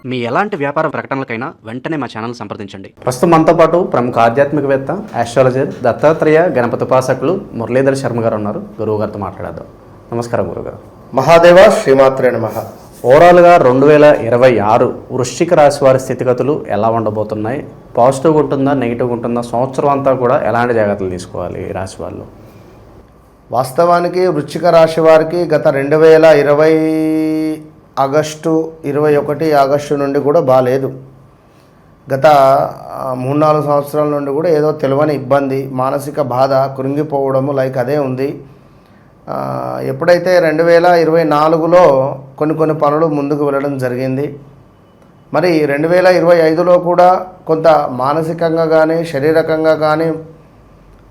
మీ ఎలాంటి వ్యాపార ప్రకటనలకైనా వెంటనే మా ఛానల్ సంప్రదించండి. ప్రస్తుతం మనతో పాటు ప్రముఖ ఆధ్యాత్మికవేత్త, ఆస్ట్రాలజర్, దత్తాత్రేయ గణపతి ఉపాసకులు మురళీధర్ శర్మ గారు ఉన్నారు. గురువు గారితో మాట్లాడదాం. నమస్కారం గురుగారు. మహాదేవ శ్రీమాత్రే నమః. ఓవరాల్గా 2026 వృశ్చిక రాశి వారి స్థితిగతులు ఎలా ఉండబోతున్నాయి? పాజిటివ్గా ఉంటుందా, నెగిటివ్గా ఉంటుందా? సంవత్సరం అంతా కూడా ఎలాంటి జాగ్రత్తలు తీసుకోవాలి ఈ రాశి వాళ్ళు? వాస్తవానికి వృశ్చిక రాశి వారికి గత 2020 ఆగస్టు 21 ఆగస్టు నుండి కూడా బాగాలేదు. గత 3-4 సంవత్సరాల నుండి కూడా ఏదో తెలియని ఇబ్బంది, మానసిక బాధ, కృంగిపోవడము అదే ఉంది. ఎప్పుడైతే 2024లో కొన్ని పనులు ముందుకు వెళ్ళడం జరిగింది. మరి 2025లో కూడా కొంత మానసికంగా కానీ శారీరకంగా కానీ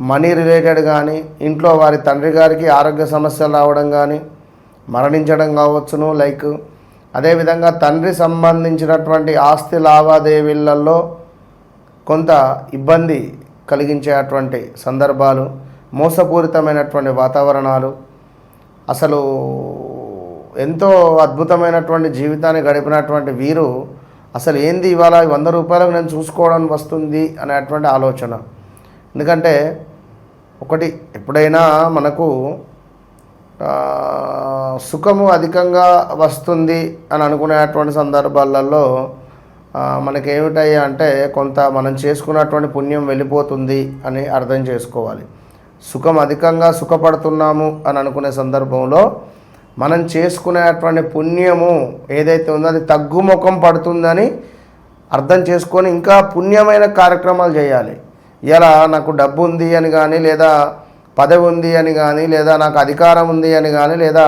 మనీ రిలేటెడ్ కానీ ఇంట్లో వారి తండ్రి గారికి ఆరోగ్య సమస్యలు రావడం కానీ మరణించడం కావచ్చును. అదేవిధంగా తండ్రి సంబంధించినటువంటి ఆస్తి లావాదేవీలలో కొంత ఇబ్బంది కలిగించేటువంటి సందర్భాలు, మోసపూరితమైనటువంటి వాతావరణాలు, అసలు ఎంతో అద్భుతమైనటువంటి జీవితాన్ని గడిపినటువంటి వీరు అసలు ఏంది ఇవాళ 100 రూపాయలకు నేను చూసుకోవడానికి వస్తుంది అనేటువంటి ఆలోచన. ఎందుకంటే ఒకటి, ఎప్పుడైనా మనకు సుఖము అధికంగా వస్తుంది అని అనుకునేటువంటి సందర్భాలలో మనకేమిటయ్యా అంటే కొంత మనం చేసుకున్నటువంటి పుణ్యం వెళ్ళిపోతుంది అని అర్థం చేసుకోవాలి. సుఖం అధికంగా సుఖపడుతున్నాము అని అనుకునే సందర్భంలో మనం చేసుకునేటువంటి పుణ్యము ఏదైతే ఉందో అది తగ్గుముఖం పడుతుందని అర్థం చేసుకొని ఇంకా పుణ్యమైన కార్యక్రమాలు చేయాలి. ఇలా నాకు డబ్బు ఉంది అని కానీ, లేదా పదవి ఉంది అని కానీ, లేదా నాకు అధికారం ఉంది అని కానీ, లేదా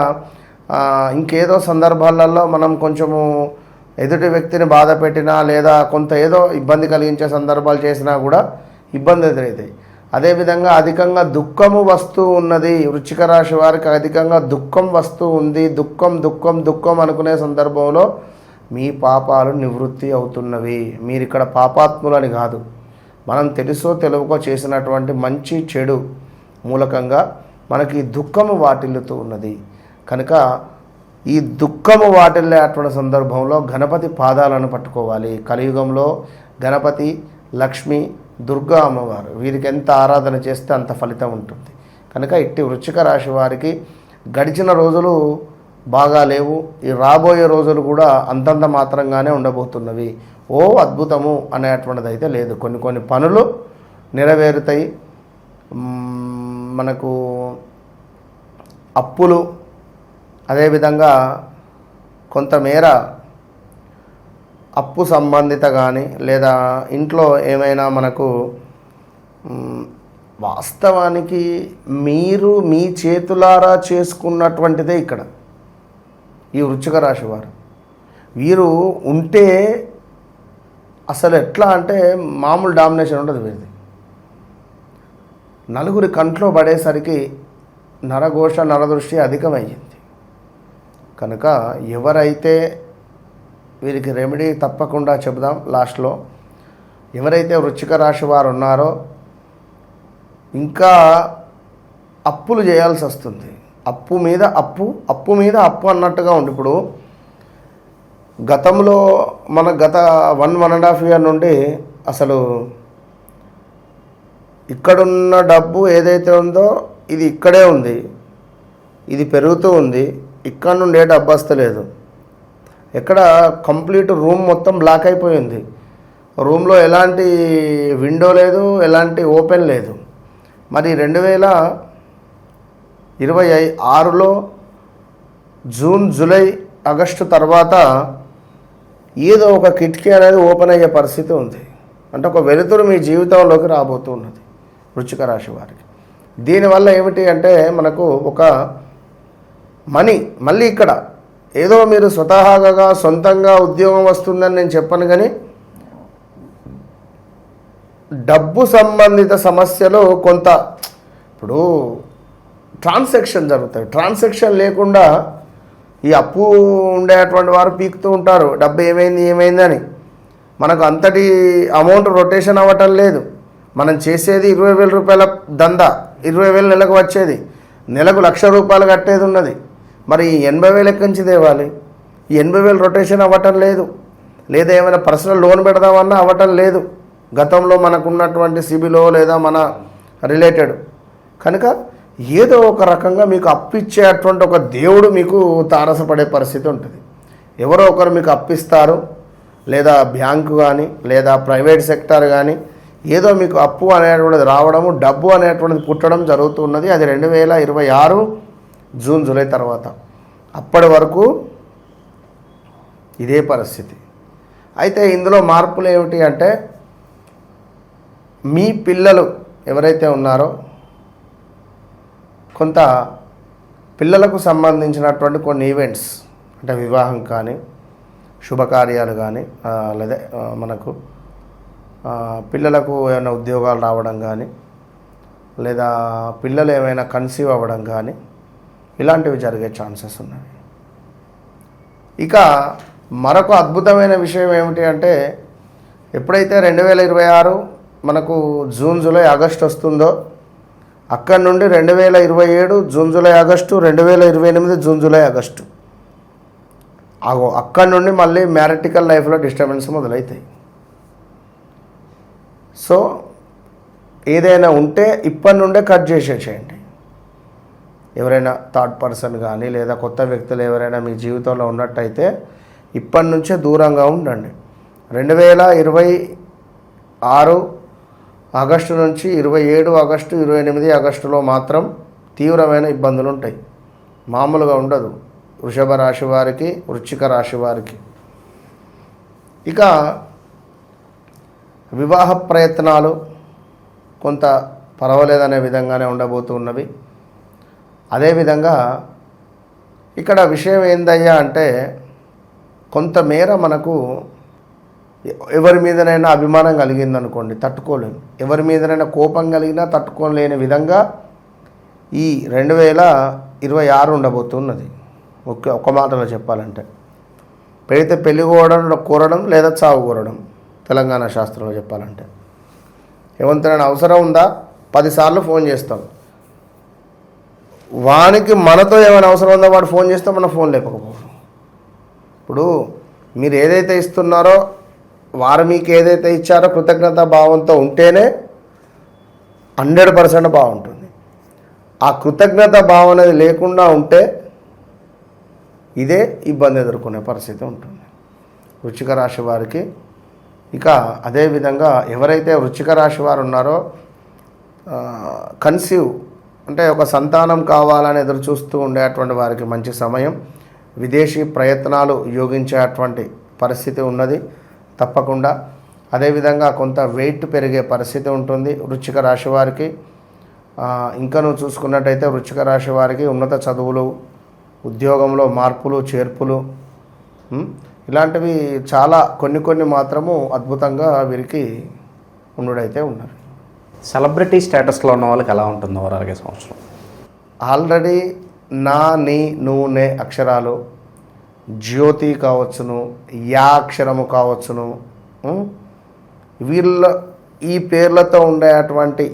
ఇంకేదో సందర్భాలలో మనం కొంచెము ఎదుటి వ్యక్తిని బాధ పెట్టినా, లేదా కొంత ఏదో ఇబ్బంది కలిగించే సందర్భాలు చేసినా కూడా ఇబ్బంది ఎదురవుతాయి. అదేవిధంగా అధికంగా దుఃఖము వస్తూ ఉన్నది. వృశ్చిక రాశి వారికి అధికంగా దుఃఖం వస్తూ ఉంది. దుఃఖం అనుకునే సందర్భంలో మీ పాపాలు నివృత్తి అవుతున్నవి. మీరు ఇక్కడ పాపాత్ములని కాదు, మనం తెలుసో తెలుగుకో చేసినటువంటి మంచి చెడు మూలకంగా మనకి దుఃఖము వాటిల్లుతూ ఉన్నది. కనుక ఈ దుఃఖము వాటిల్లేటువంటి సందర్భంలో గణపతి పాదాలను పట్టుకోవాలి. కలియుగంలో గణపతి, లక్ష్మి, దుర్గా అమ్మవారు వీరికి ఎంత ఆరాధన చేస్తే అంత ఫలితం ఉంటుంది. కనుక ఇట్టి వృశ్చిక రాశి వారికి గడిచిన రోజులు బాగా లేవు. ఈ రాబోయే రోజులు కూడా అంతంత మాత్రంగానే ఉండబోతున్నవి. ఓ అద్భుతము అనేటువంటిది అయితే లేదు. కొన్ని పనులు నెరవేరుతాయి. మనకు అప్పులు, అదేవిధంగా కొంతమేర అప్పు సంబంధిత కానీ, లేదా ఇంట్లో ఏమైనా మనకు వాస్తవానికి మీరు మీ చేతులారా చేసుకున్నటువంటిదే ఇక్కడ ఈ వృశ్చిక రాశి వారు. వీరు ఉంటే అసలు ఎట్లా అంటే మామూలు డామినేషన్ ఉండదు వీరిది. నలుగురి కంట్లో పడేసరికి నరఘోష, నరదృష్టి అధికమయ్యింది. కనుక ఎవరైతే వీరికి రెమెడీ తప్పకుండా చెబుదాం లాస్ట్లో. ఎవరైతే వృశ్చిక రాశి వారు ఉన్నారో ఇంకా అప్పులు చేయాల్సి వస్తుంది. అప్పు మీద అప్పు అన్నట్టుగా ఉంది. ఇప్పుడు గతంలో గత 1.5 year నుండి అసలు ఇక్కడున్న డబ్బు ఏదైతే ఉందో ఇది ఇక్కడే ఉంది, ఇది పెరుగుతూ ఉంది. ఇక్కడ నుండి ఏ డబ్బు వస్తలేదు. ఎక్కడ కంప్లీట్ రూమ్ మొత్తం బ్లాక్ అయిపోయింది. రూమ్లో ఎలాంటి విండో లేదు, ఎలాంటి ఓపెన్ లేదు. మరి 2026లో జూన్, జూలై, ఆగస్టు తర్వాత ఏదో ఒక కిటికీ అనేది ఓపెన్ అయ్యే పరిస్థితి ఉంది. అంటే ఒక వెలుతురు మీ జీవితంలోకి రాబోతున్నది వృశ్చిక రాశి వారికి. దీనివల్ల ఏమిటి అంటే మనకు ఒక మళ్ళీ ఇక్కడ ఏదో మీరు స్వతహాగా సొంతంగా ఉద్యోగం వస్తుందని నేను చెప్పను, కానీ డబ్బు సంబంధిత సమస్యలు కొంత ఇప్పుడు ట్రాన్సాక్షన్ జరుగుతాయి. ట్రాన్సాక్షన్ లేకుండా ఈ అప్పు ఉండేటువంటి వారు పీకుతూ ఉంటారు, డబ్బు ఏమైందని. మనకు అంతటి అమౌంట్ రొటేషన్ అవ్వటం లేదు. మనం చేసేది 20,000 రూపాయల దందా, 20,000 నెలకు వచ్చేది, నెలకు 1,00,000 రూపాయలు కట్టేది ఉన్నది. మరి 80,000 ఎక్కడి నుంచి తేవాలి? ఈ 80,000 రొటేషన్ అవ్వటం లేదు. లేదా ఏమైనా పర్సనల్ లోన్ పెడదామన్నా అవ్వటం లేదు గతంలో మనకున్నటువంటి సిబిలో లేదా మన రిలేటెడ్. కనుక ఏదో ఒక రకంగా మీకు అప్పిచ్చేటువంటి ఒక దేవుడు మీకు తారసపడే పరిస్థితి ఉంటుంది. ఎవరో ఒకరు మీకు అప్పిస్తారు, లేదా బ్యాంకు కానీ లేదా ప్రైవేట్ సెక్టార్ కానీ ఏదో మీకు అప్పు అనేటువంటిది రావడము, డబ్బు అనేటువంటిది పుట్టడం జరుగుతున్నది. అది 2026 జూన్ జూలై తర్వాత. అప్పటి వరకు ఇదే పరిస్థితి. అయితే ఇందులో మార్పులు ఏమిటి అంటే, మీ పిల్లలు ఎవరైతే ఉన్నారో కొంత పిల్లలకు సంబంధించినటువంటి కొన్ని ఈవెంట్స్, అంటే వివాహం కానీ శుభకార్యాలు కానీ లేదా మనకు పిల్లలకు ఏమైనా ఉద్యోగాలు రావడం కానీ లేదా పిల్లలు ఏమైనా కన్సీవ్ అవ్వడం కానీ ఇలాంటివి జరిగే ఛాన్సెస్ ఉన్నాయి. ఇక మరొక అద్భుతమైన విషయం ఏమిటి అంటే, ఎప్పుడైతే 2026 మనకు జూన్ జూలై ఆగస్టు వస్తుందో అక్కడి నుండి 2027 June July August, 2028 June July August, అక్కడి నుండి మళ్ళీ మ్యారిటికల్ లైఫ్లో డిస్టర్బెన్స్ మొదలవుతాయి. సో ఏదైనా ఉంటే ఇప్పటి నుండే కట్ చేసేసేయండి. ఎవరైనా థర్డ్ పర్సన్ కానీ లేదా కొత్త వ్యక్తులు ఎవరైనా మీ జీవితంలో ఉన్నట్టయితే ఇప్పటి నుంచే దూరంగా ఉండండి. 2026 ఆగస్టు నుంచి 27 ఆగస్టు 28 ఆగస్టులో మాత్రం తీవ్రమైన ఇబ్బందులు ఉంటాయి, మామూలుగా ఉండదు వృషభ రాశి వారికి, వృశ్చిక రాశి వారికి. ఇక వివాహ ప్రయత్నాలు కొంత పర్వాలేదనే విధంగానే ఉండబోతున్నవి. అదేవిధంగా ఇక్కడ విషయం ఏందయ్యా అంటే, కొంతమేర మనకు ఎవరి మీదనైనా అభిమానం కలిగిందనుకోండి, తట్టుకోలేము. ఎవరి మీదనైనా కోపం కలిగినా తట్టుకోలేని విధంగా ఈ 2026 ఉండబోతున్నది. ఒక మాటలో చెప్పాలంటే, పెడితే పెళ్లి కోరడం లేదా చావు కోరడం, తెలంగాణ శాస్త్రంలో చెప్పాలంటే. ఏమంతైనా అవసరం ఉందా 10 సార్లు ఫోన్ చేస్తాం, వానికి మనతో ఏమైనా అవసరం ఉందో వాడు ఫోన్ చేస్తే మనం ఫోన్ లేపకపోవడం. ఇప్పుడు మీరు ఏదైతే ఇస్తున్నారో వారు మీకు ఏదైతే ఇచ్చారో కృతజ్ఞతా భావంతో ఉంటేనే 100% బాగుంటుంది. ఆ కృతజ్ఞత భావం అనేది లేకుండా ఉంటే ఇదే ఇబ్బంది ఎదుర్కొనే పరిస్థితి ఉంటుంది వృశ్చిక రాశి వారికి. ఇక అదేవిధంగా ఎవరైతే వృశ్చిక రాశి వారు ఉన్నారో కన్సీవ్ అంటే ఒక సంతానం కావాలని ఎదురు చూస్తూ ఉండేటువంటి వారికి మంచి సమయం. విదేశీ ప్రయత్నాలు యోగించేటువంటి పరిస్థితి ఉన్నది తప్పకుండా. అదేవిధంగా కొంత వెయిట్ పెరిగే పరిస్థితి ఉంటుంది వృశ్చిక రాశి వారికి. ఇంకా నువ్వు చూసుకున్నట్టయితే వృశ్చిక రాశి వారికి ఉన్నత చదువులు, ఉద్యోగంలో మార్పులు చేర్పులు ఇలాంటివి చాలా కొన్ని మాత్రము అద్భుతంగా వీరికి ఉండుడైతే ఉన్నారు. సెలబ్రిటీ స్టేటస్లో ఉన్న వాళ్ళకి ఎలా ఉంటుంది ఓవరాల్గా సంవత్సరం? ఆల్రెడీ నా, నీ, నువ్వు, నే అక్షరాలు, జ్యోతి కావచ్చును, యా అక్షరము కావచ్చును, వీళ్ళ ఈ పేర్లతో ఉండేటువంటి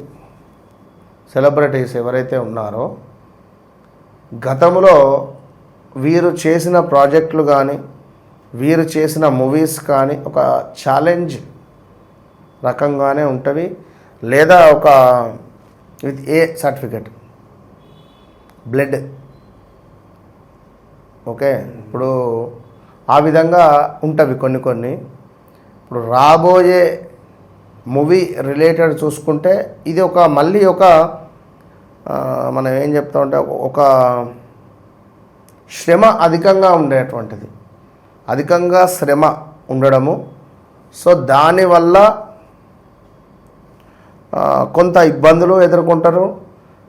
సెలబ్రిటీస్ ఎవరైతే ఉన్నారో గతంలో వీరు చేసిన ప్రాజెక్టులు కానీ వీరు చేసిన మూవీస్ కానీ ఒక ఛాలెంజ్ రకంగానే ఉంటుంది, లేదా ఒక with A certificate blood. Okay, ఇప్పుడు ఆ విధంగా ఉంటవి కొన్ని. ఇప్పుడు రాబోయే మూవీ రిలేటెడ్ చూసుకుంటే ఇది ఒక మళ్ళీ ఒక మనం ఏం చెప్తామంటే ఒక శ్రమ అధికంగా ఉండేటువంటిది, అధికంగా శ్రమ ఉండడము. సో దానివల్ల కొంత ఇబ్బందులు ఎదుర్కొంటారు,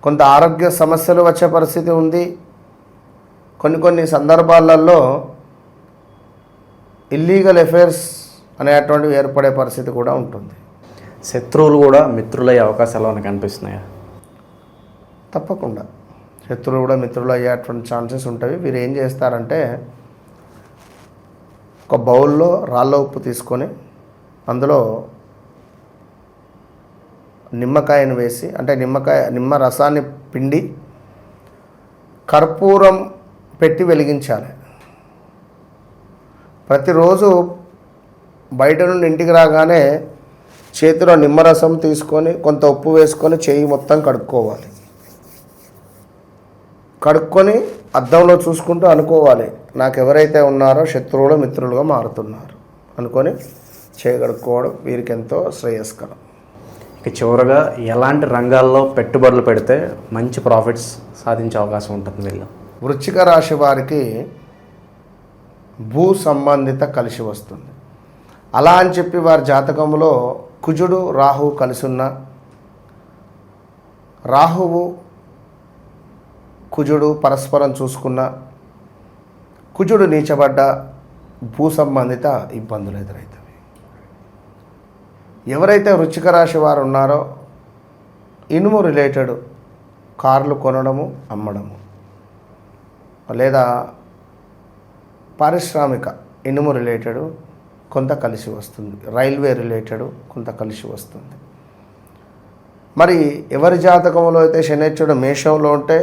కొంత ఆరోగ్య సమస్యలు వచ్చే పరిస్థితి ఉంది. కొన్ని సందర్భాలలో ఇల్లీగల్ అఫైర్స్ అనేటువంటివి ఏర్పడే పరిస్థితి కూడా ఉంటుంది. శత్రువులు కూడా మిత్రులయ్యే అవకాశాలు మనకు కనిపిస్తున్నాయా? తప్పకుండా శత్రువులు కూడా మిత్రులు అయ్యేటువంటి ఛాన్సెస్ ఉంటాయి. వీరు ఏం చేస్తారంటే ఒక బౌల్లో రాళ్ళ ఉప్పు తీసుకొని అందులో నిమ్మకాయను వేసి, అంటే నిమ్మ రసాన్ని పిండి కర్పూరం పెట్టి వెలిగించాలి. ప్రతిరోజు బయట నుండి ఇంటికి రాగానే చేతిలో నిమ్మరసం తీసుకొని కొంత ఉప్పు వేసుకొని చేయి మొత్తం కడుక్కోవాలి. కడుక్కొని అద్దంలో చూసుకుంటూ అనుకోవాలి, నాకు ఎవరైతే ఉన్నారో శత్రువులు మిత్రులుగా మారుతున్నారు అనుకొని చేయి కడుక్కోవడం వీరికి ఎంతో శ్రేయస్కరం. ఇక చివరగా ఎలాంటి రంగాల్లో పెట్టుబడులు పెడితే మంచి ప్రాఫిట్స్ సాధించే అవకాశం ఉంటుంది వీళ్ళు? వృశ్చిక రాశి వారికి భూ సంబంధిత కలిసి వస్తుంది. అలా అని చెప్పి వారి జాతకంలో కుజుడు రాహువు కలిసి ఉన్న, రాహువు కుజుడు పరస్పరం చూసుకున్న, కుజుడు నీచబడ్డ భూ సంబంధిత ఇబ్బందులు ఎదురవుతాయి. ఎవరైతే వృశ్చిక రాశి వారు ఉన్నారో ఇనుము రిలేటెడ్ కార్లు కొనడము అమ్మడము, లేదా పారిశ్రామిక ఇనుము రిలేటెడ్ కొంత కలిసి వస్తుంది, రైల్వే రిలేటెడ్ కొంత కలిసి వస్తుంది. మరి ఎవరి జాతకంలో అయితే శనేశ్వరుడు మేషంలో ఉంటే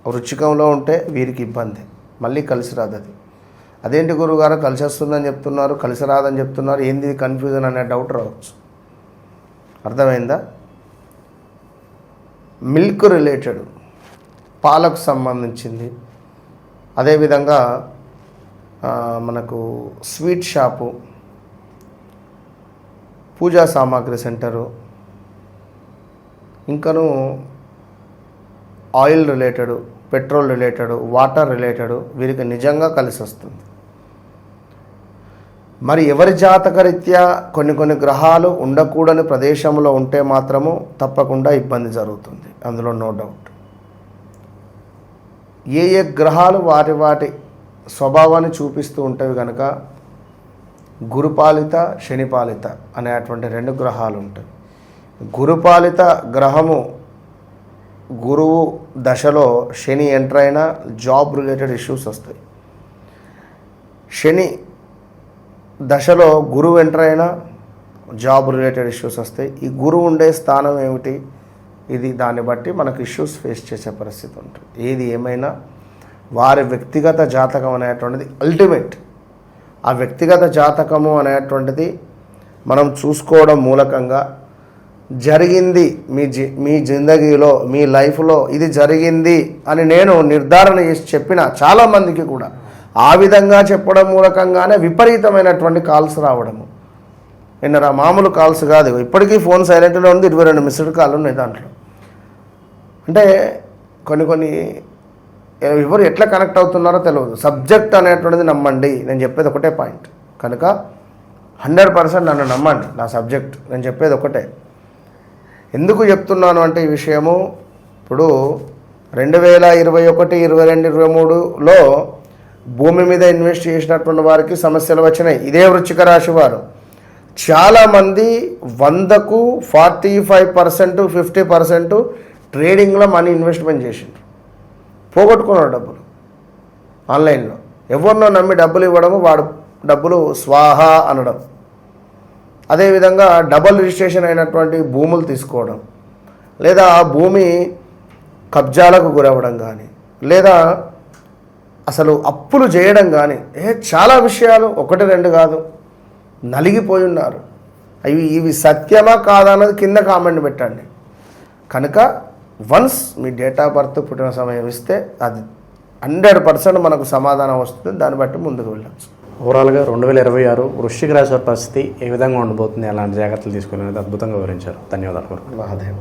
వృశ్చికంలో ఉంటే వీరికి ఇబ్బంది, మళ్ళీ కలిసి రాదు. అది అదేంటి గురువుగారు కలిసి వస్తుందని చెప్తున్నారు, కలిసి రాదని చెప్తున్నారు, ఏంది కన్ఫ్యూజన్ అనే డౌట్ రావచ్చు. అర్థమైందా? మిల్క్ రిలేటెడ్ పాలకు సంబంధించింది, అదేవిధంగా మనకు స్వీట్ షాపు, పూజా సామాగ్రి సెంటరు, ఇంకను oil related, petrol related, water related వీరికి నిజంగా కలిసి వస్తుంది. మరి ఎవరి జాతకరీత్యా కొన్ని గ్రహాలు ఉండకూడని ప్రదేశంలో ఉంటే మాత్రము తప్పకుండా ఇబ్బంది జరుగుతుంది, అందులో నో డౌట్. ఏ గ్రహాలు వాటి స్వభావాన్ని చూపిస్తూ ఉంటాయి కనుక గురుపాలిత శనిపాలిత అనేటువంటి 2 గ్రహాలు ఉంటాయి. గురుపాలిత గ్రహము గురువు దశలో శని ఎంటర్ అయినా జాబ్ రిలేటెడ్ ఇష్యూస్ వస్తాయి. శని దశలో గురువు ఎంటర్ అయినా జాబ్ రిలేటెడ్ ఇష్యూస్ వస్తాయి. ఈ గురువు ఉండే స్థానం ఏమిటి, ఇది దాన్ని బట్టి మనకు ఇష్యూస్ ఫేస్ చేసే పరిస్థితి ఉంటుంది. ఏది ఏమైనా వారి వ్యక్తిగత జాతకం అనేటువంటిది అల్టిమేట్. ఆ వ్యక్తిగత జాతకము అనేటువంటిది మనం చూసుకోవడం మూలకంగా జరిగింది మీ జిందగీలో మీ లైఫ్లో ఇది జరిగింది అని నేను నిర్ధారణ చేసి చెప్పిన చాలామందికి కూడా ఆ విధంగా చెప్పడం మూలకంగానే విపరీతమైనటువంటి కాల్స్ రావడము. విన్నరా? మామూలు కాల్స్ కాదు. ఇప్పటికీ ఫోన్ సైలెంట్లో ఉంది, 22 మిస్డ్ కాల్ ఉన్నాయి దాంట్లో. అంటే కొన్ని ఎవరు ఎట్లా కనెక్ట్ అవుతున్నారో తెలియదు. సబ్జెక్ట్ అనేటువంటిది నమ్మండి, నేను చెప్పేది ఒకటే పాయింట్ కనుక 100% నన్ను నమ్మండి. నా సబ్జెక్ట్ నేను చెప్పేది ఒకటే. ఎందుకు చెప్తున్నాను అంటే ఈ విషయము, ఇప్పుడు 2021, 22, 23లో భూమి మీద ఇన్వెస్ట్ చేసినటువంటి వారికి సమస్యలు వచ్చినాయి. ఇదే వృశ్చిక రాశి వారు చాలామంది 100కు 45%, 50% ట్రేడింగ్లో మనీ ఇన్వెస్ట్మెంట్ చేసిండ్రు, పోగొట్టుకున్నారు డబ్బులు ఆన్లైన్లో. ఎవరినో నమ్మి డబ్బులు ఇవ్వడము, వాడు డబ్బులు స్వాహా అనడం. అదేవిధంగా డబుల్ రిజిస్ట్రేషన్ అయినటువంటి భూములు తీసుకోవడం, లేదా ఆ భూమి కబ్జాలకు గురవ్వడం కానీ, లేదా అసలు అప్పులు చేయడం కానీ, చాలా విషయాలు 1, 2 కాదు, నలిగిపోయి ఉన్నారు. ఇవి సత్యమా కాదా అన్నది కింద కామెంట్ పెట్టండి. కనుక once me date of birth పుట్టిన సమయం ఇస్తే అది 100% మనకు సమాధానం వస్తుంది. దాన్ని బట్టి ముందుకు వెళ్ళచ్చు. ఓవరాల్గా 2026 వృశ్చిక రాశి వారి పరిస్థితి ఏ విధంగా ఉండబోతుంది, ఎలాంటి జాగ్రత్తలు తీసుకునేది అద్భుతంగా వివరించారు. ధన్యవాదాలు. మహాదేవ్.